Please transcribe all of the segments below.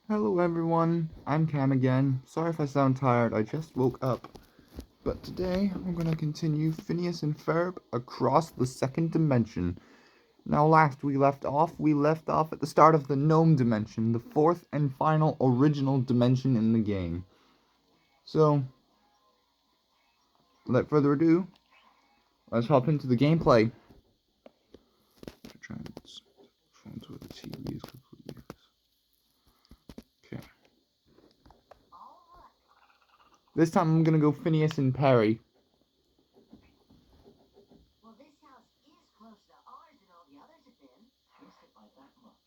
Hello everyone, I'm Cam again. Sorry if I sound tired, I just woke up. But today, I'm gonna continue Phineas and Ferb across the second dimension. Now last we left off at the start of the Gnome dimension, the fourth and final original dimension in the game. So, without further ado, let's hop into the gameplay. Try and phone to the TV is completely. Okay. This time I'm gonna go Phineas and Perry. Well, this house is closer to ours than all the others have been. Yes, it by that much.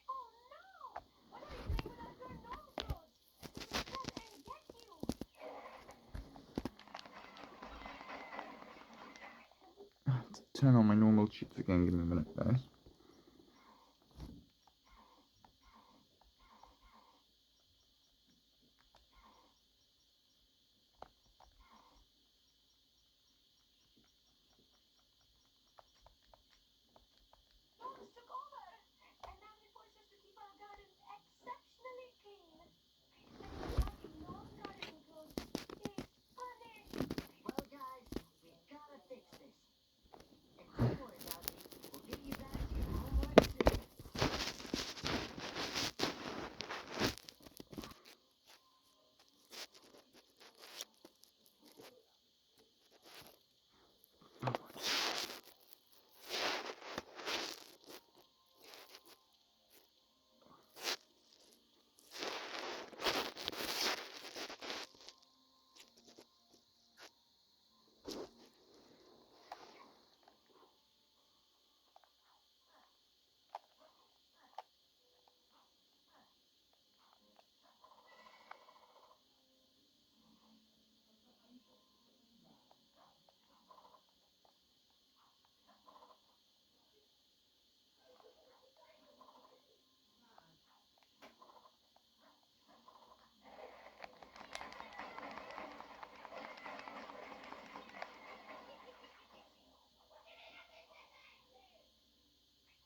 Oh no! What are you doing without your gnome clothes? Come and get you! Turn on my normal cheats again, give me a minute, guys. Gnomes took over, and now they force us to keep our garden exceptionally clean. And gnome gardening clothes is punished. Well, guys, we've gotta fix this. And don't worry, Doggy, we'll get you back to your home life soon.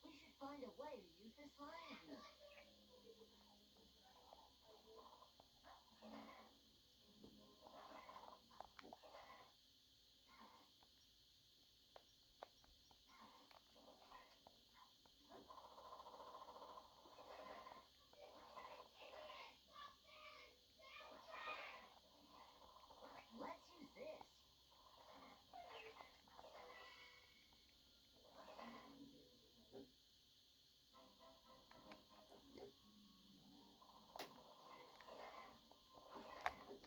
We should find a way to use this line. Let's use this.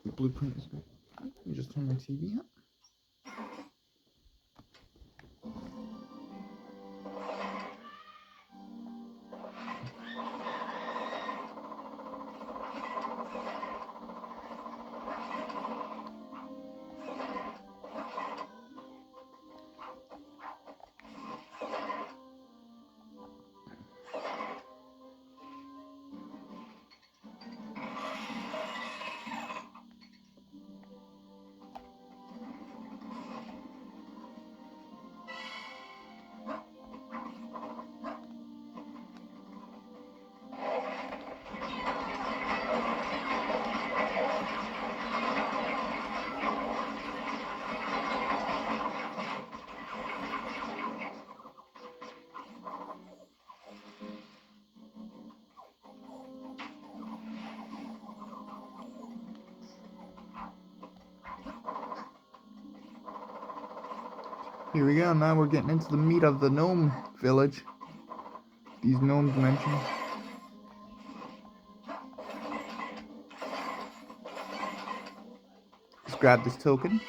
The blueprint is good. Let me just turn my TV up. Here we go, now we're getting into the meat of the Gnome Village. These Gnome dimensions. Let's grab this token.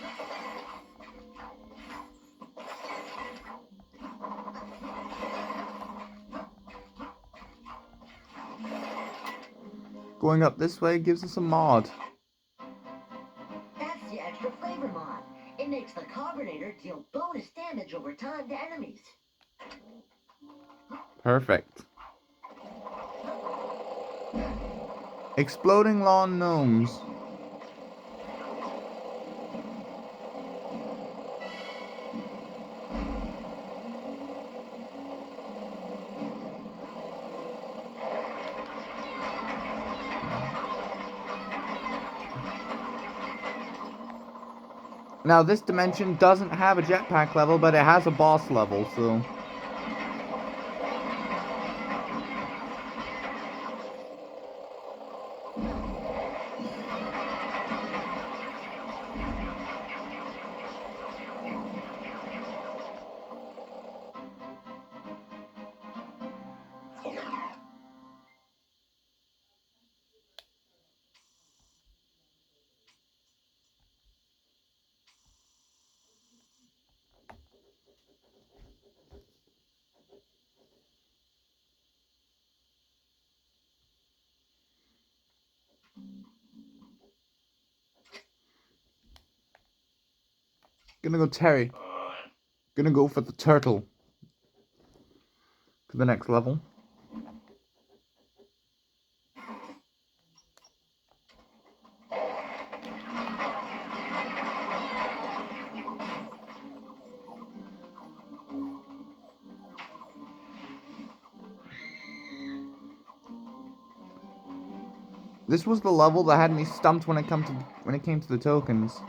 Going up this way gives us a mod. That's the extra flavor mod. It makes the carbonator deal bonus damage over time to enemies. Perfect. Exploding lawn gnomes. Now, this dimension doesn't have a jetpack level, but it has a boss level, so... Gonna go Terry. Gonna go for the turtle. For the next level. This was the level that had me stumped when it came to the tokens.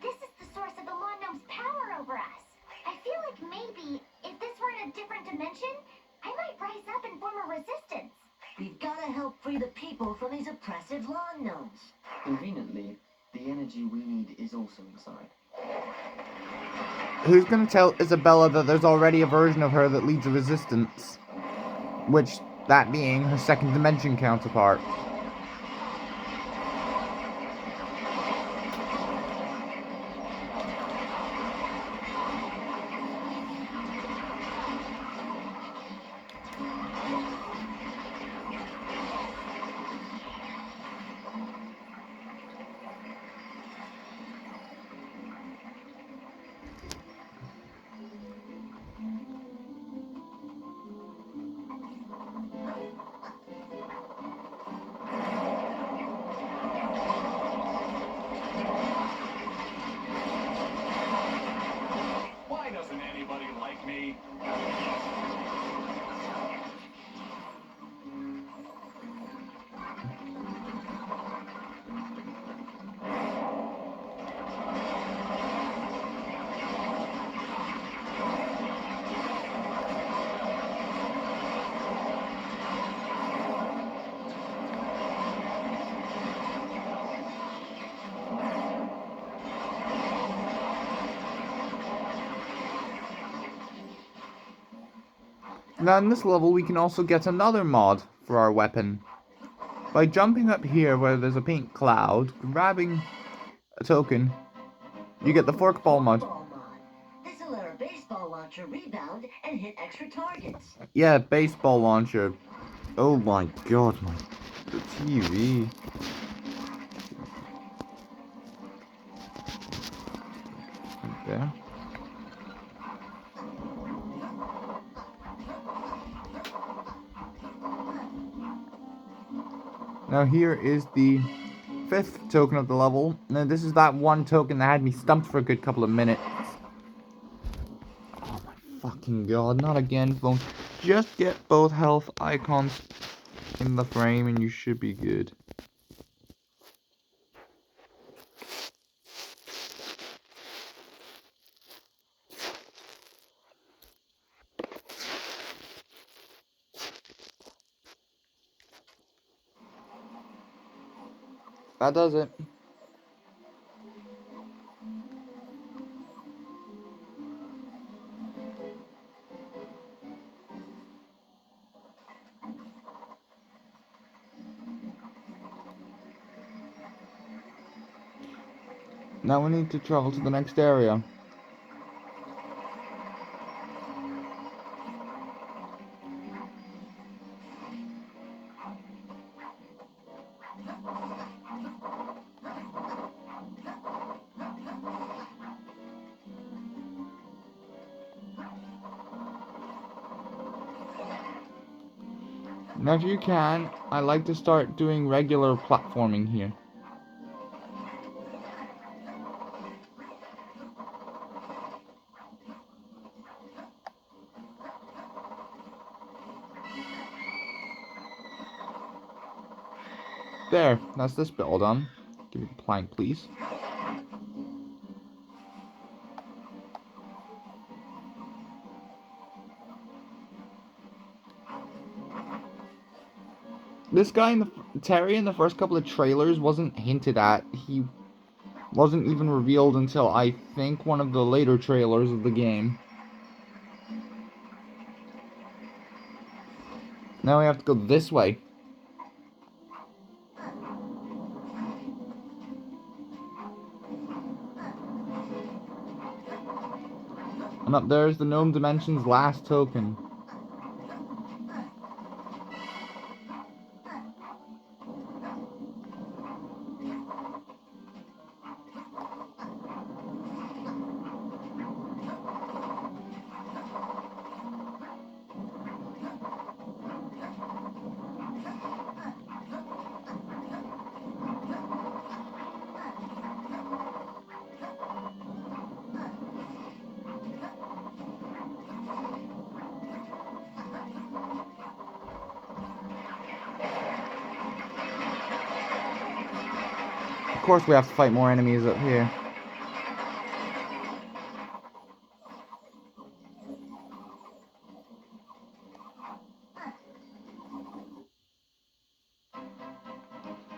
This is the source of the Lawn Gnome's power over us. I feel like maybe if this were in a different dimension, I might rise up and form a resistance. We've got to help free the people from these oppressive lawn gnomes. Conveniently, the energy we need is also inside. Who's gonna tell Isabella that there's already a version of her that leads a resistance? Which, that being her second dimension counterpart. Why doesn't anybody like me? Now in this level we can also get another mod for our weapon. By jumping up here where there's a pink cloud, grabbing a token, you get the forkball mod. Ball mod. This'll let our baseball launcher rebound and hit extra targets. Yeah, baseball launcher. Oh my god, the TV. Right there. Now here is the 5th token of the level. Now this is that one token that had me stumped for a good couple of minutes. Oh my fucking god, not again, phone. Just get both health icons in the frame and you should be good. That does it. Now we need to travel to the next area. Now if you can, I like to start doing regular platforming here. There, that's this bit all done. Give me the plank, please. This guy Terry in the first couple of trailers wasn't hinted at. He wasn't even revealed until I think one of the later trailers of the game. Now we have to go this way. And up there is the Gnome Dimension's last token. Of course we have to fight more enemies up here.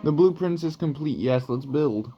The blueprint is complete. Yes, let's build.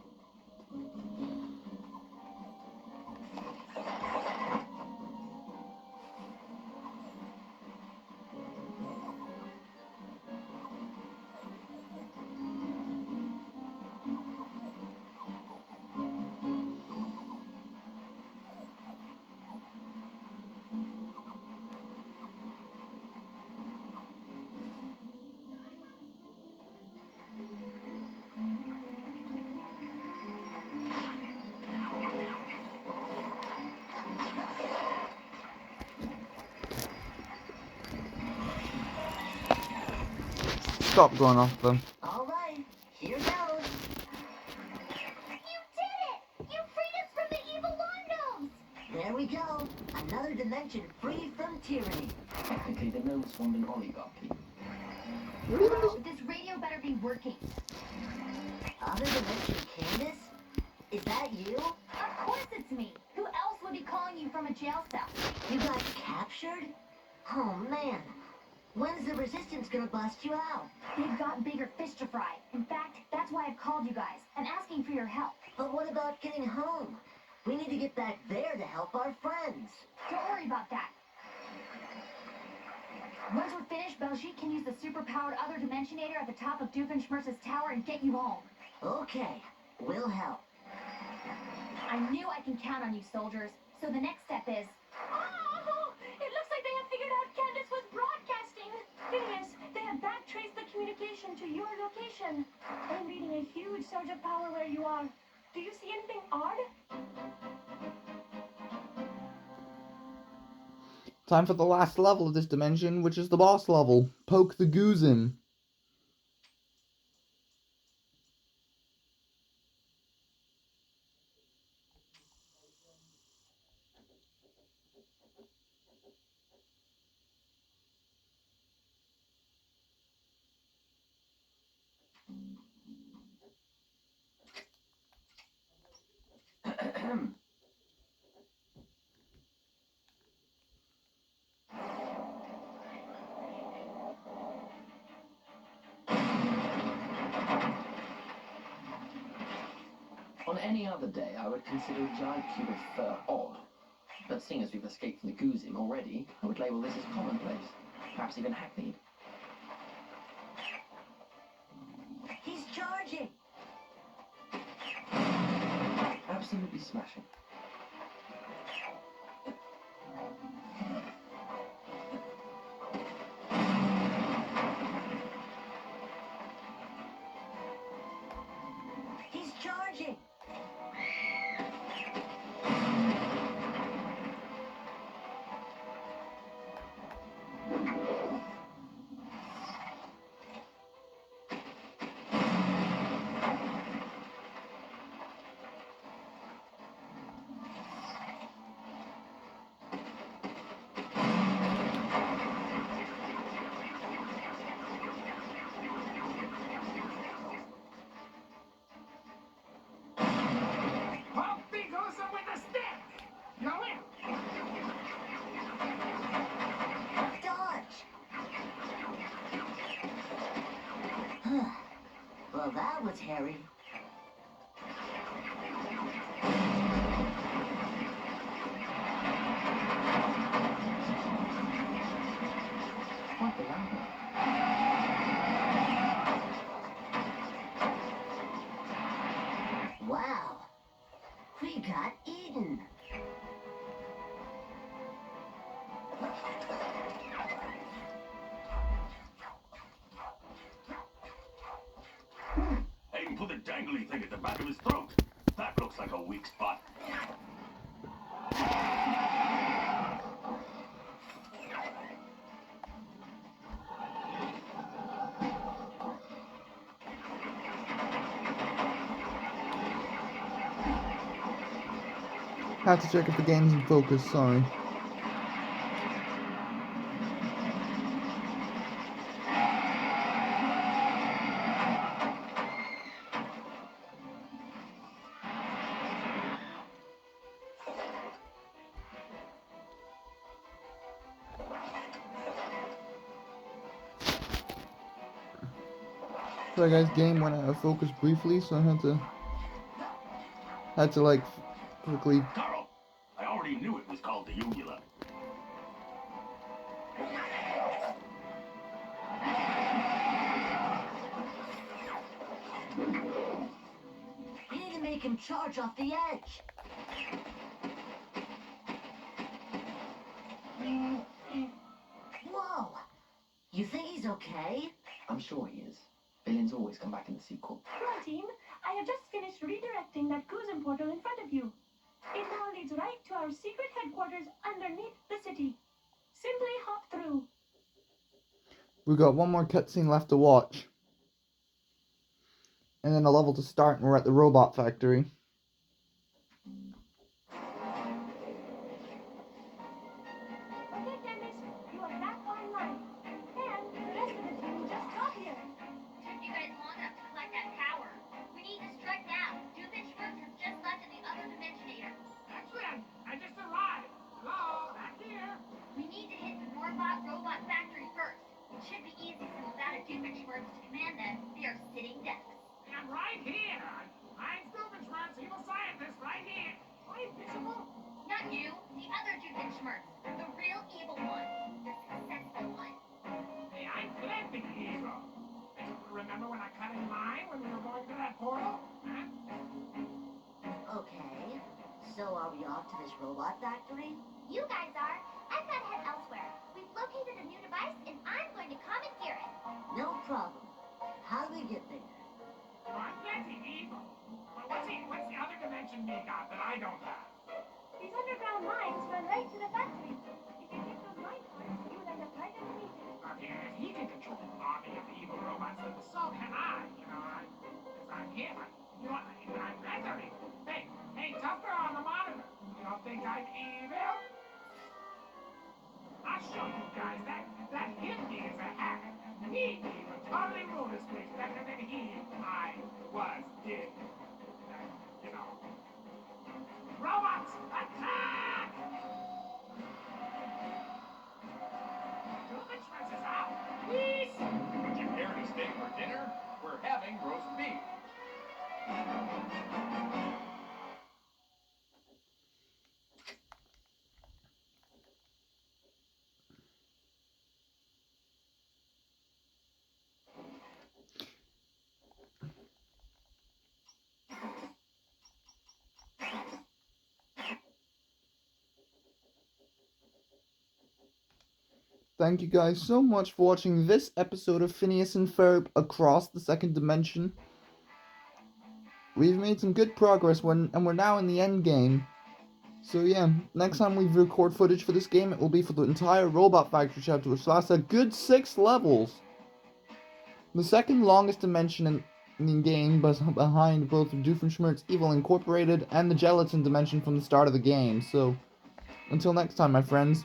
Stop going off them. All right, here goes. You did it! You freed us from the evil lawn gnomes! There we go. Another dimension free from tyranny. Technically, the gnomes formed an oligarchy. This radio better be working. Other dimension Candace? Is that you? Of course it's me. Who else would be calling you from a jail cell? You got captured? Oh man. When's the resistance gonna bust you out? They've got bigger fish to fry. In fact, that's why I've called you guys and asking for your help. But what about getting home? We need to get back there to help our friends. Don't worry about that. Once we're finished, Belgique can use the superpowered other Dimensionator at the top of Doofenshmirtz's tower and get you home. Okay, we'll help. I knew I can count on you, soldiers. So the next step is... Oh, it looks like they have figured out Candace was broadcasting. Phineas, they have backtraced the communication to your location. I'm reading a huge surge of power where you are. Do you see anything odd? Time for the last level of this dimension, which is the boss level. Poke the Goozim. On any other day, I would consider a giant cube of fur odd. But seeing as we've escaped from the Goozim already, I would label this as commonplace. Perhaps even hackneyed. He's charging. Absolutely smashing. He's charging. Well, that was hairy. Quite the ladder. Wow. We got eaten. Hey, put the dangly thing at the back of his throat. That looks like a weak spot. Have to check if the game's in focus, sorry. Sorry guys, game went out of focus briefly, so I had to like quickly. Carl, I already knew it was called the uvula. We need to make him charge off the edge. Whoa! You think he's okay? I'm sure he is. Villains always come back in the sequel. Well, team, I have just finished redirecting that Goozim portal in front of you. It now leads right to our secret headquarters underneath the city. Simply hop through. We've got one more cutscene left to watch. And then a level to start, and we're at the robot factory. Okay, Candace, you are back online. And the rest of the team just got here. Took you guys long enough to collect that power. We need to strike now. Doofenshmirtz has just left in the other Dimensionator. Excellent! I just arrived. Hello, back here. We need to hit the Norbot Robot Factory first. It should be easy since without a Doofenshmirtz to command them, they are sitting ducks. I'm right here. I'm Doofenshmirtz, evil scientist, right here. Are you visible? Not you, the other Doofenshmirtz. The real evil one. The successful one. Hey, I'm plenty evil. Hey, remember when I cut in line when we were going through that portal? Huh? Okay. So are we off to this robot factory? You guys are. I've got to head elsewhere. We've located a new device, and I'm going to commandeer it. No problem. How do we get there? Oh, I'm plenty evil. Well, what's the other dimension you got that I don't have? These underground mines run right to the factory. If you get those mine parts, you will end up right underneath it. Okay, if he can control an army of evil robots, then so can I. You know, because I'm here. You know, I'm rendering. Hey, tough girl on the monitor. You don't think I'm evil? I'll show you guys that Hindi is a hack. He even totally ruled this place better than I did. You know. Robots, attack! Doofenshmirtz is out. Please! Would you care to stay for dinner? We're having roast beef. Thank you guys so much for watching this episode of Phineas and Ferb Across the Second Dimension. We've made some good progress and we're now in the end game. So yeah, next time we record footage for this game, it will be for the entire Robot Factory chapter, which lasts a good 6 levels. The second longest dimension in the game, but behind both Doofenshmirtz Evil Incorporated and the Gelatin dimension from the start of the game. So, until next time, my friends.